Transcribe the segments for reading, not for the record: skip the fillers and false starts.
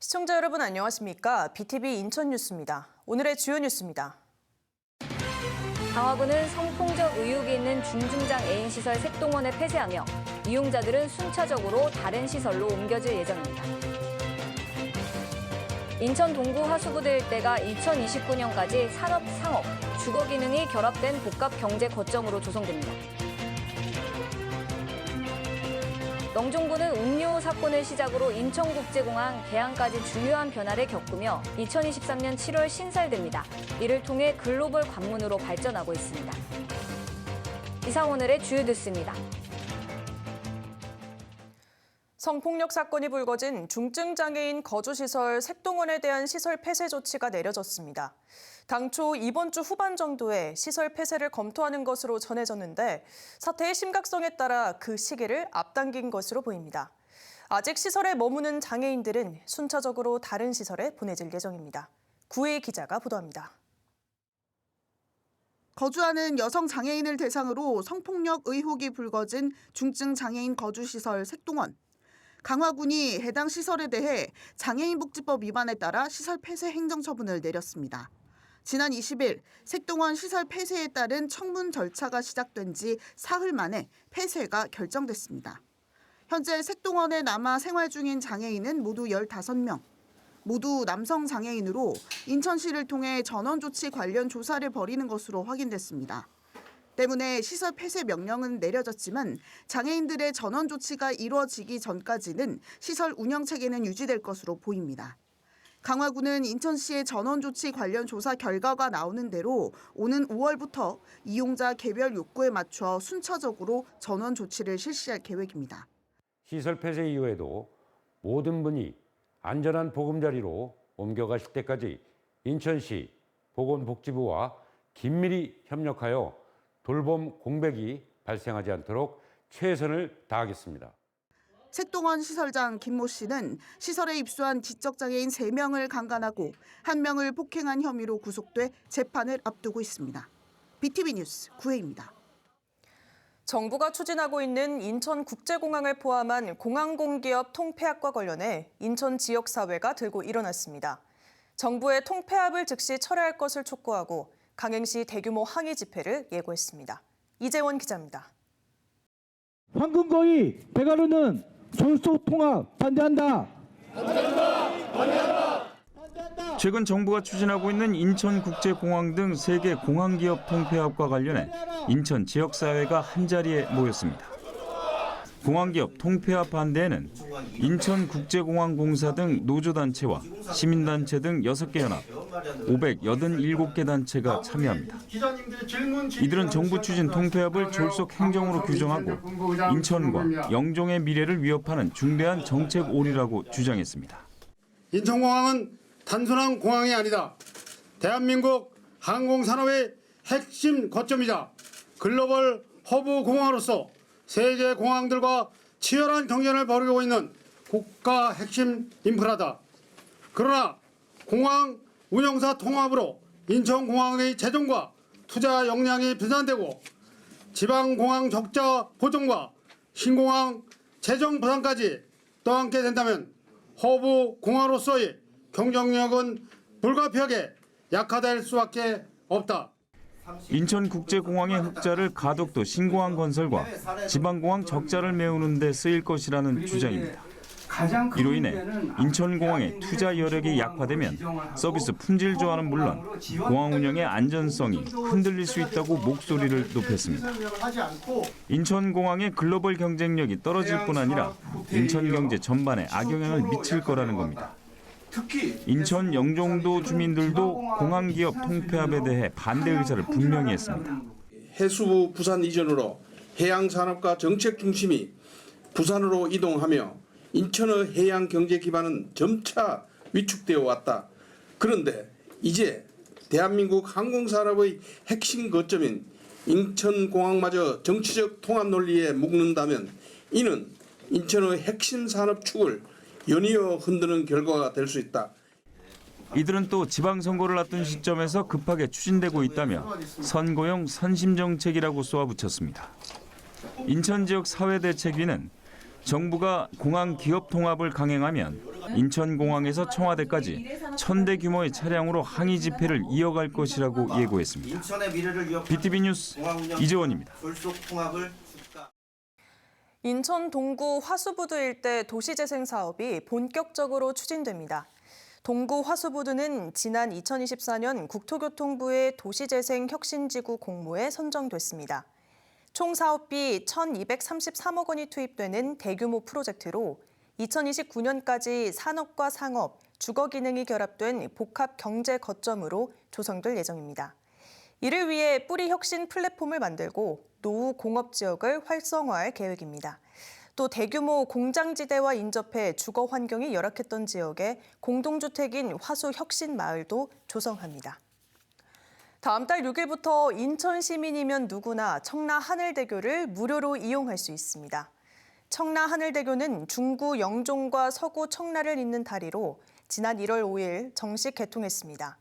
시청자 여러분 안녕하십니까? BTV 인천 뉴스입니다. 오늘의 주요 뉴스입니다. 강화군은 성폭력 의혹이 있는 중증장 애인시설 색동원을 폐쇄하며 이용자들은 순차적으로 다른 시설로 옮겨질 예정입니다. 인천 동구 하수부대 일대가 2029년까지 산업, 상업, 주거 기능이 결합된 복합 경제 거점으로 조성됩니다. 영종군은 운요 사건을 시작으로 인천국제공항 개항까지 중요한 변화를 겪으며 2023년 7월 신설됩니다. 이를 통해 글로벌 관문으로 발전하고 있습니다. 이상 오늘의 주요 뉴스입니다. 성폭력 사건이 불거진 중증장애인 거주시설 색동원에 대한 시설 폐쇄 조치가 내려졌습니다. 당초 이번 주 후반 정도에 시설 폐쇄를 검토하는 것으로 전해졌는데 사태의 심각성에 따라 그 시기를 앞당긴 것으로 보입니다. 아직 시설에 머무는 장애인들은 순차적으로 다른 시설에 보내질 예정입니다. 구혜희 기자가 보도합니다. 거주하는 여성 장애인을 대상으로 성폭력 의혹이 불거진 중증 장애인 거주시설 색동원. 강화군이 해당 시설에 대해 장애인복지법 위반에 따라 시설 폐쇄 행정처분을 내렸습니다. 지난 20일 색동원 시설 폐쇄에 따른 청문 절차가 시작된 지 사흘 만에 폐쇄가 결정됐습니다. 현재 색동원에 남아 생활 중인 장애인은 모두 15명. 모두 남성 장애인으로 인천시를 통해 전원 조치 관련 조사를 벌이는 것으로 확인됐습니다. 때문에 시설 폐쇄 명령은 내려졌지만 장애인들의 전원 조치가 이루어지기 전까지는 시설 운영 체계는 유지될 것으로 보입니다. 강화군은 인천시의 전원 조치 관련 조사 결과가 나오는 대로 오는 5월부터 이용자 개별 욕구에 맞춰 순차적으로 전원 조치를 실시할 계획입니다. 시설 폐쇄 이후에도 모든 분이 안전한 보금자리로 옮겨가실 때까지 인천시 보건복지부와 긴밀히 협력하여 돌봄 공백이 발생하지 않도록 최선을 다하겠습니다. 색동원 시설장 김모 씨는 시설에 입수한 지적장애인 3명을 강간하고 1명을 폭행한 혐의로 구속돼 재판을 앞두고 있습니다. BTV 뉴스 구혜입니다. 정부가 추진하고 있는 인천국제공항을 포함한 공항공기업 통폐합과 관련해 인천 지역사회가 들고 일어났습니다. 정부의 통폐합을 즉시 철회할 것을 촉구하고 강행시 대규모 항의 집회를 예고했습니다. 이재원 기자입니다. 황금거위 배가루는 졸속 통합 반대한다. 최근 정부가 추진하고 있는 인천국제공항 등 세계 공항기업 통폐합과 관련해 인천 지역사회가 한자리에 모였습니다. 공항기업 통폐합 반대에는 인천국제공항공사 등 노조단체와 시민단체 등 6개 연합, 587개 단체가 참여합니다. 이들은 정부 추진 통폐합을 졸속 행정으로 규정하고 인천과 영종의 미래를 위협하는 중대한 정책 오류라고 주장했습니다. 인천공항은 단순한 공항이 아니다. 대한민국 항공산업의 핵심 거점이자 글로벌 허브 공항으로서 세계 공항들과 치열한 경쟁을 벌이고 있는 국가 핵심 인프라다. 그러나 공항 운영사 통합으로 인천공항의 재정과 투자 역량이 분산되고 지방공항 적자 보정과 신공항 재정 보상까지 떠안게 된다면 허브 공항으로서의 경쟁력은 불가피하게 약화될 수밖에 없다. 인천국제공항의 흑자를 가덕도 신공항 건설과 지방공항 적자를 메우는 데 쓰일 것이라는 주장입니다. 이로 인해 인천공항의 투자 여력이 약화되면 서비스 품질 조화는 물론 공항 운영의 안전성이 흔들릴 수 있다고 목소리를 높였습니다. 인천공항의 글로벌 경쟁력이 떨어질 뿐 아니라 인천 경제 전반에 악영향을 미칠 거라는 겁니다. 인천 영종도 주민들도 공항기업 통폐합에 대해 반대 의사를 분명히 했습니다. 해수부 부산 이전으로 해양산업과 정책 중심이 부산으로 이동하며 인천의 해양 경제 기반은 점차 위축되어 왔다. 그런데 이제 대한민국 항공산업의 핵심 거점인 인천공항마저 정치적 통합 논리에 묶는다면 이는 인천의 핵심 산업축을 연이어 흔드는 결과가 될 수 있다. 이들은 또 지방선거를 앞둔 시점에서 급하게 추진되고 있다며 선거용 선심정책이라고 쏘아붙였습니다. 인천 지역 사회대책위는 정부가 공항 기업 통합을 강행하면 인천공항에서 청와대까지 1000대 규모의 차량으로 항의 집회를 이어갈 것이라고 예고했습니다. BTV 뉴스 이재원입니다. 인천 동구 화수부두 일대 도시재생 사업이 본격적으로 추진됩니다. 동구 화수부두는 지난 2024년 국토교통부의 도시재생 혁신지구 공모에 선정됐습니다. 총 사업비 1,233억 원이 투입되는 대규모 프로젝트로 2029년까지 산업과 상업, 주거 기능이 결합된 복합 경제 거점으로 조성될 예정입니다. 이를 위해 뿌리 혁신 플랫폼을 만들고 노후 공업 지역을 활성화할 계획입니다. 또 대규모 공장지대와 인접해 주거 환경이 열악했던 지역에 공동주택인 화수 혁신 마을도 조성합니다. 다음 달 6일부터 인천 시민이면 누구나 청라 하늘대교를 무료로 이용할 수 있습니다. 청라 하늘대교는 중구 영종과 서구 청라를 잇는 다리로 지난 1월 5일 정식 개통했습니다.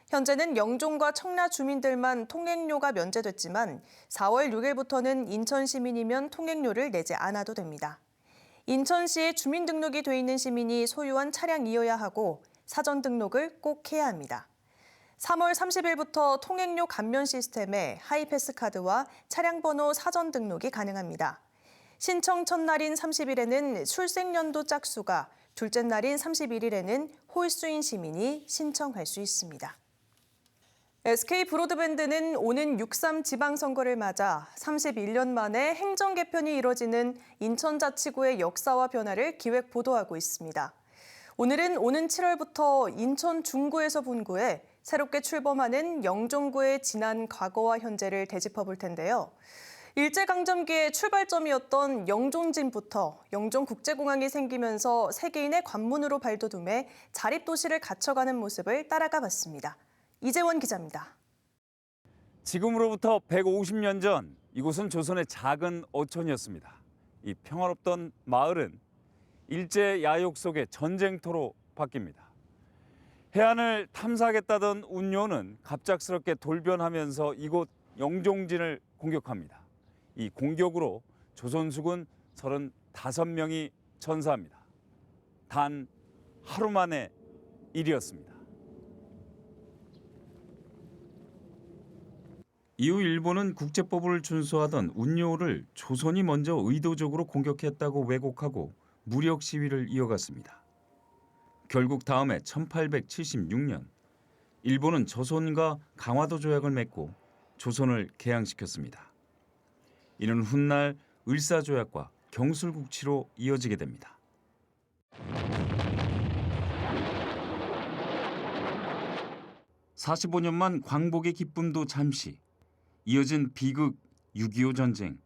현재는 영종과 청라 주민들만 통행료가 면제됐지만 4월 6일부터는 인천 시민이면 통행료를 내지 않아도 됩니다. 인천시에 주민등록이 돼 있는 시민이 소유한 차량이어야 하고 사전 등록을 꼭 해야 합니다. 3월 30일부터 통행료 감면 시스템에 하이패스 카드와 차량 번호 사전 등록이 가능합니다. 신청 첫날인 30일에는 출생연도 짝수가, 둘째 날인 31일에는 홀수인 시민이 신청할 수 있습니다. SK 브로드밴드는 오는 6.3 지방선거를 맞아 31년 만에 행정 개편이 이뤄지는 인천자치구의 역사와 변화를 기획 보도하고 있습니다. 오늘은 오는 7월부터 인천 중구에서 분구해 새롭게 출범하는 영종구의 지난 과거와 현재를 되짚어 볼 텐데요. 일제강점기의 출발점이었던 영종진부터 영종국제공항이 생기면서 세계인의 관문으로 발돋움해 자립도시를 갖춰가는 모습을 따라가 봤습니다. 이재원 기자입니다. 지금으로부터 150년 전 이곳은 조선의 작은 어촌이었습니다. 이 평화롭던 마을은 일제 야욕 속의 전쟁터로 바뀝니다. 해안을 탐사하겠다던 운요는 갑작스럽게 돌변하면서 이곳 영종진을 공격합니다. 이 공격으로 조선수군 35명이 전사합니다. 단 하루 만의 일이었습니다. 이후 일본은 국제법을 준수하던 운요를 조선이 먼저 의도적으로 공격했다고 왜곡하고 무력 시위를 이어갔습니다. 결국 다음해 1876년 일본은 조선과 강화도 조약을 맺고 조선을 개항시켰습니다. 이는 훗날 을사조약과 경술국치로 이어지게 됩니다. (45년만) 광복의 기쁨도 잠시. 이어진 비극 6.25 전쟁.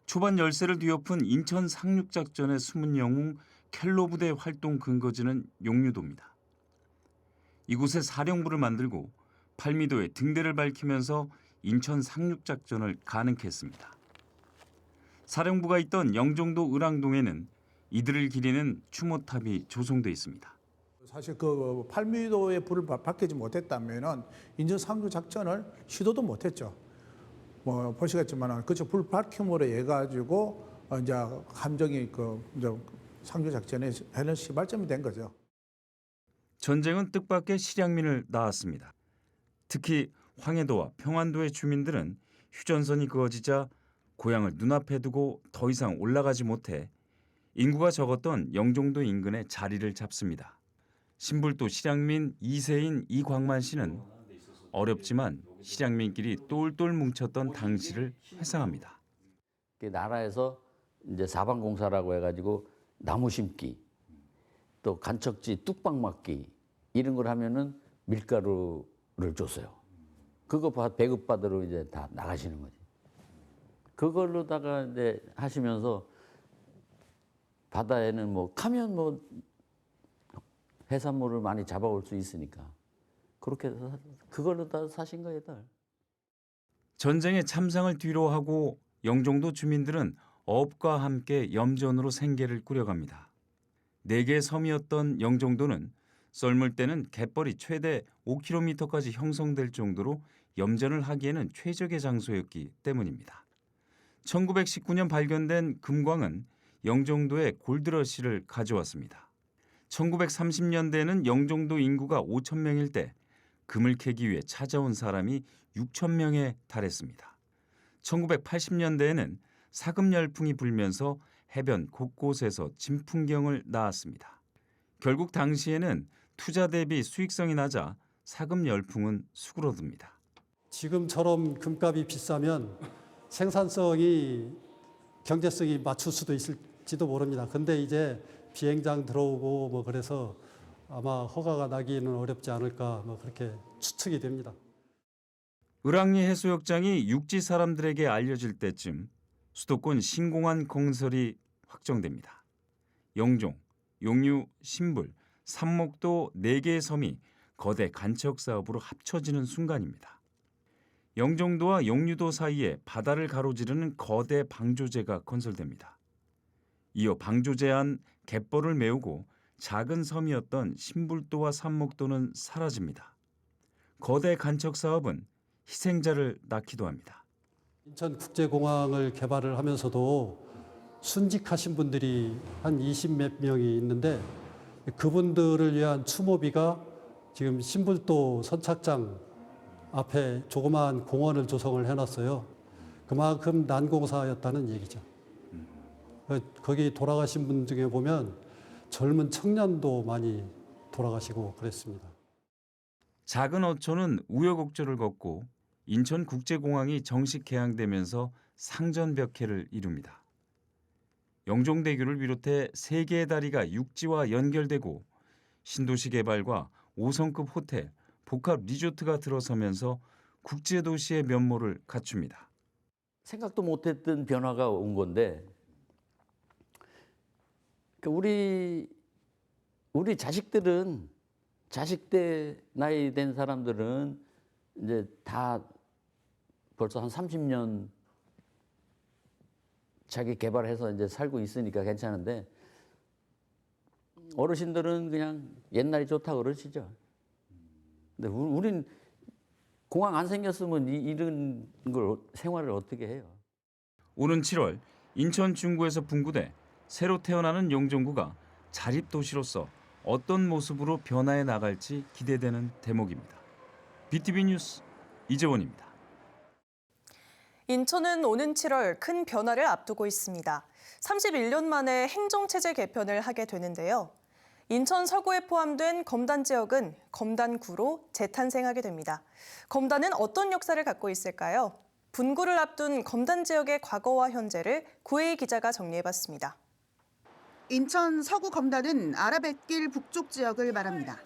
초반 열세를 뒤엎은 인천 상륙작전의 숨은 영웅 켈로 부대 활동 근거지는 용류도입니다. 이곳에 사령부를 만들고 팔미도에 등대를 밝히면서 인천 상륙작전을 가능케 했습니다. 사령부가 있던 영종도 을왕동에는 이들을 기리는 추모탑이 조성돼 있습니다. 사실 그 팔미도에 불을 밝히지 못했다면은 인천 상륙 작전을 시도도 못했죠. 뭐 보시겠지만 그저 불 밝힘으로 해 가지고 이제 함정이 그 이제 상륙 작전에 해는 시발점이 된 거죠. 전쟁은 뜻밖의 실향민을 낳았습니다. 특히 황해도와 평안도의 주민들은 휴전선이 그어지자 고향을 눈앞에 두고 더 이상 올라가지 못해 인구가 적었던 영종도 인근에 자리를 잡습니다. 신불도 실향민 2세인 이광만 씨는 어렵지만 실향민끼리 똘똘 뭉쳤던 당시를 회상합니다. 나라에서 이제 사방공사라고 해가지고 나무 심기, 또 간척지 뚝방 막기 이런 걸 하면은 밀가루를 줬어요. 그거 배급받으러 이제 다 나가시는 거지. 그걸로다가 이제 하시면서 바다에는 뭐 가면 뭐 해산물을 많이 잡아올 수 있으니까 그렇게 해서 그걸로 다 사신 거예요. 전쟁의 참상을 뒤로하고 영종도 주민들은 어업과 함께 염전으로 생계를 꾸려갑니다. 4개의 섬이었던 영종도는 썰물 때는 갯벌이 최대 5km까지 형성될 정도로 염전을 하기에는 최적의 장소였기 때문입니다. 1919년 발견된 금광은 영종도에 골드러시를 가져왔습니다. 1930년대에는 영종도 인구가 5천 명일 때 금을 캐기 위해 찾아온 사람이 6천 명에 달했습니다. 1980년대에는 사금 열풍이 불면서 해변 곳곳에서 진풍경을 낳았습니다. 결국 당시에는 투자 대비 수익성이 낮아 사금 열풍은 수그러듭니다. 지금처럼 금값이 비싸면 생산성이 경제성이 맞출 수도 있을지도 모릅니다. 근데 이제 비행장 들어오고 뭐 그래서 아마 허가가 나기는 어렵지 않을까 뭐 그렇게 추측이 됩니다. 을왕리 해수욕장이 육지 사람들에게 알려질 때쯤 수도권 신공항 건설이 확정됩니다. 영종, 용유, 신불, 삼목도 4개의 섬이 거대 간척 사업으로 합쳐지는 순간입니다. 영종도와 용유도 사이에 바다를 가로지르는 거대 방조제가 건설됩니다. 이어 방조제 안 갯벌을 메우고 작은 섬이었던 신불도와 삼목도는 사라집니다. 거대 간척 사업은 희생자를 낳기도 합니다. 인천국제공항을 개발을 하면서도 순직하신 분들이 한 20몇 명이 있는데 그분들을 위한 추모비가 지금 신불도 선착장 앞에 조그마한 공원을 조성을 해놨어요. 그만큼 난공사였다는 얘기죠. 거기 돌아가신 분 중에 보면 젊은 청년도 많이 돌아가시고 그랬습니다. 작은 어촌은 우여곡절을 걷고 인천국제공항이 정식 개항되면서 상전벽해를 이룹니다. 영종대교를 비롯해 3개의 다리가 육지와 연결되고 신도시 개발과 5성급 호텔, 복합 리조트가 들어서면서 국제도시의 면모를 갖춥니다. 생각도 못했던 변화가 온 건데 우리 자식들은 자식 때 나이 된 사람들은 이제 다 벌써 한 30년 자기 개발해서 이제 살고 있으니까 괜찮은데 어르신들은 그냥 옛날이 좋다 그러시죠. 근데 우린 공항 안 생겼으면 이런 걸 생활을 어떻게 해요? 오는 7월 인천 중구에서 분구돼 새로 태어나는 영종구가 자립도시로서 어떤 모습으로 변화해 나갈지 기대되는 대목입니다. BTV 뉴스 이재원입니다. 인천은 오는 7월 큰 변화를 앞두고 있습니다. 31년 만에 행정체제 개편을 하게 되는데요. 인천 서구에 포함된 검단 지역은 검단구로 재탄생하게 됩니다. 검단은 어떤 역사를 갖고 있을까요? 분구를 앞둔 검단 지역의 과거와 현재를 구혜희 기자가 정리해봤습니다. 인천 서구 검단은 아라뱃길 북쪽 지역을 말합니다.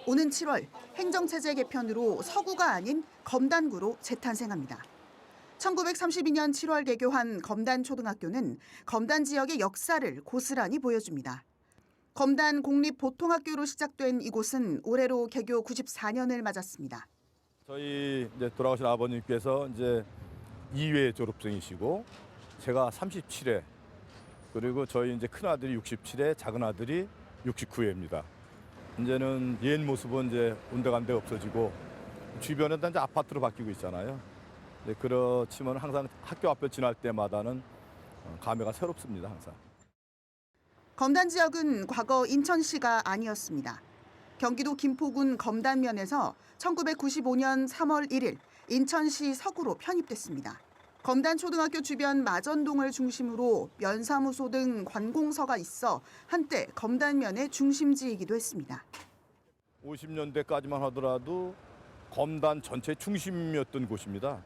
오는 7월 행정체제 개편으로 서구가 아닌 검단구로 재탄생합니다. 1932년 7월 개교한 검단초등학교는 검단 지역의 역사를 고스란히 보여줍니다. 검단 공립보통학교로 시작된 이곳은 올해로 개교 94년을 맞았습니다. 저희 이제 돌아가신 아버님께서 이제 2회 졸업생이시고 제가 37회 그리고 저희 이제 큰 아들이 67회, 작은 아들이 69회입니다. 이제는 옛 모습은 이제 온데간데 없어지고 주변에 다 이제 아파트로 바뀌고 있잖아요. 그렇지만 항상 학교 앞에 지날 때마다는 감회가 새롭습니다, 항상. 검단 지역은 과거 인천시가 아니었습니다. 경기도 김포군 검단면에서 1995년 3월 1일 인천시 서구로 편입됐습니다. 검단초등학교 주변 마전동을 중심으로 면사무소 등 관공서가 있어 한때 검단면의 중심지이기도 했습니다. 50년대까지만 하더라도 검단 전체 중심이었던 곳입니다.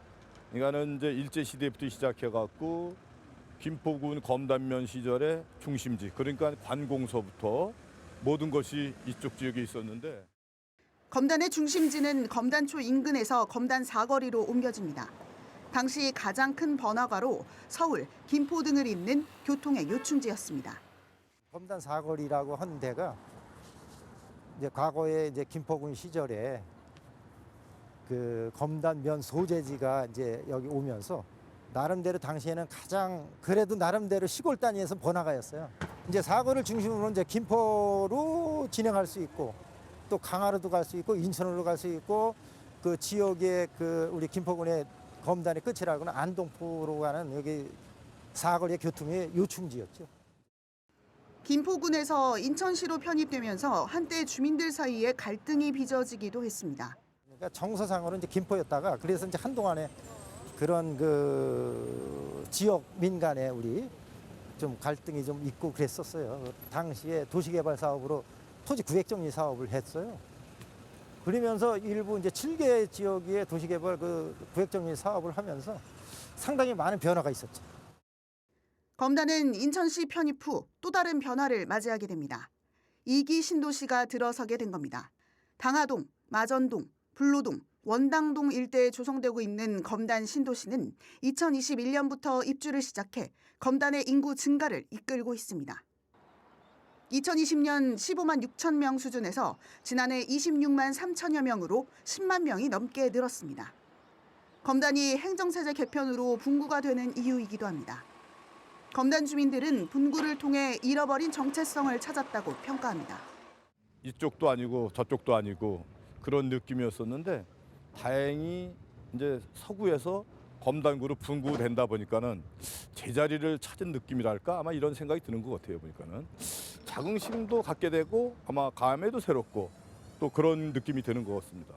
그러니까는 이제 일제 시대부터 시작해갖고 김포군 검단면 시절의 중심지, 그러니까 관공서부터 모든 것이 이쪽 지역에 있었는데. 검단의 중심지는 검단초 인근에서 검단 사거리로 옮겨집니다. 당시 가장 큰 번화가로 서울, 김포 등을 잇는 교통의 요충지였습니다. 검단 사거리라고 하는 데가 이제 과거에 이제 김포군 시절에 그 검단면 소재지가 이제 여기 오면서 나름대로 당시에는 가장 그래도 나름대로 시골 단위에서 번화가였어요. 이제 사거리를 중심으로 이제 김포로 진행할 수 있고 또 강화로도 갈 수 있고 인천으로 갈 수 있고 그 지역의 그 우리 김포군의 검단의 끝이라고는 안동포로 가는 여기 사거리의 교통의 요충지였죠. 김포군에서 인천시로 편입되면서 한때 주민들 사이에 갈등이 빚어지기도 했습니다. 그러니까 정서상으로 이제 김포였다가 그래서 이제 한동안에 그런 그 지역 민간에 우리 좀 갈등이 좀 있고 그랬었어요. 당시에 도시개발 사업으로 토지 구획정리 사업을 했어요. 그러면서 일부 이제 7개 지역의 도시개발 그 구획정리 사업을 하면서 상당히 많은 변화가 있었죠. 검단은 인천시 편입 후 또 다른 변화를 맞이하게 됩니다. 2기 신도시가 들어서게 된 겁니다. 당하동, 마전동, 불로동, 원당동 일대에 조성되고 있는 검단 신도시는 2021년부터 입주를 시작해 검단의 인구 증가를 이끌고 있습니다. 2020년 15만 6천 명 수준에서 지난해 26만 3천여 명으로 10만 명이 넘게 늘었습니다. 검단이 행정체제 개편으로 분구가 되는 이유이기도 합니다. 검단 주민들은 분구를 통해 잃어버린 정체성을 찾았다고 평가합니다. 이쪽도 아니고 저쪽도 아니고 그런 느낌이었었는데 다행히 이제 서구에서 검단구로 분구된다 보니까는 제자리를 찾은 느낌이랄까 아마 이런 생각이 드는 것 같아요. 보니까는 자긍심도 갖게 되고 아마 감회도 새롭고 또 그런 느낌이 드는 것 같습니다.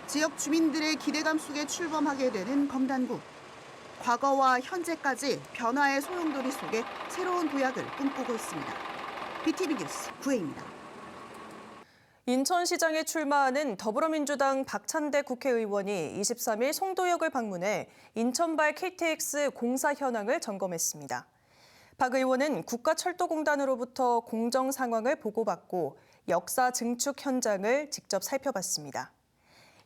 지역 주민들의 기대감 속에 출범하게 되는 검단구. 과거와 현재까지 변화의 소용돌이 속에 새로운 도약을 꿈꾸고 있습니다. BTV 뉴스 구혜입니다. 인천시장에 출마하는 더불어민주당 박찬대 국회의원이 23일 송도역을 방문해 인천발 KTX 공사 현황을 점검했습니다. 박 의원은 국가철도공단으로부터 공정 상황을 보고받고 역사 증축 현장을 직접 살펴봤습니다.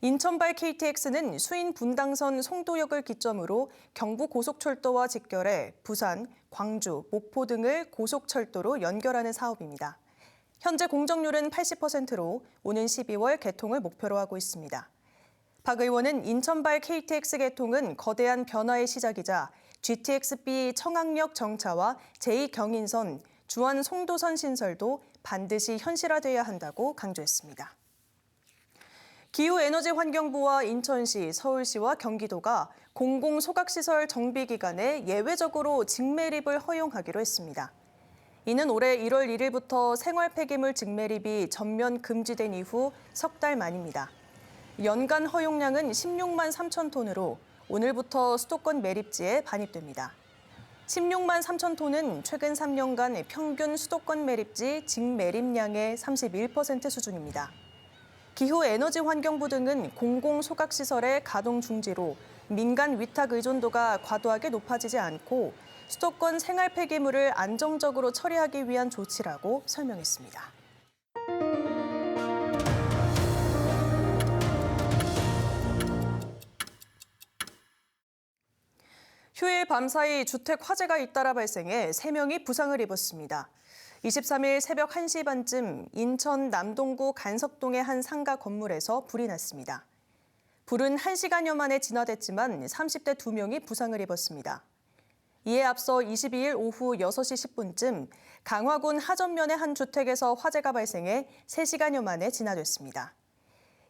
인천발 KTX는 수인 분당선 송도역을 기점으로 경부고속철도와 직결해 부산, 광주, 목포 등을 고속철도로 연결하는 사업입니다. 현재 공정률은 80%로 오는 12월 개통을 목표로 하고 있습니다. 박 의원은 인천발 KTX 개통은 거대한 변화의 시작이자 GTX-B 청학역 정차와 제2경인선, 주안 송도선 신설도 반드시 현실화돼야 한다고 강조했습니다. 기후에너지환경부와 인천시, 서울시와 경기도가 공공소각시설 정비 기간에 예외적으로 직매립을 허용하기로 했습니다. 이는 올해 1월 1일부터 생활폐기물 직매립이 전면 금지된 이후 석 달 만입니다. 연간 허용량은 16만 3천 톤으로 오늘부터 수도권 매립지에 반입됩니다. 16만 3천 톤은 최근 3년간 평균 수도권 매립지 직매립량의 31% 수준입니다. 기후에너지환경부 등은 공공소각시설의 가동 중지로 민간 위탁 의존도가 과도하게 높아지지 않고 수도권 생활폐기물을 안정적으로 처리하기 위한 조치라고 설명했습니다. 휴일 밤사이 주택 화재가 잇따라 발생해 3명이 부상을 입었습니다. 23일 새벽 1시 반쯤 인천 남동구 간석동의 한 상가 건물에서 불이 났습니다. 불은 1시간여 만에 진화됐지만 30대 2명이 부상을 입었습니다. 이에 앞서 22일 오후 6시 10분쯤 강화군 하전면의 한 주택에서 화재가 발생해 3시간여 만에 진화됐습니다.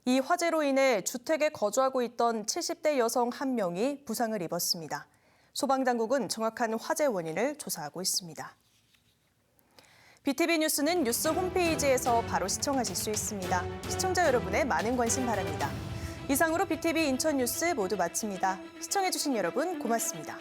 이 화재로 인해 주택에 거주하고 있던 70대 여성 1명이 부상을 입었습니다. 소방당국은 정확한 화재 원인을 조사하고 있습니다. BTV 뉴스는 뉴스 홈페이지에서 바로 시청하실 수 있습니다. 시청자 여러분의 많은 관심 바랍니다. 이상으로 BTV 인천 뉴스 모두 마칩니다. 시청해주신 여러분 고맙습니다.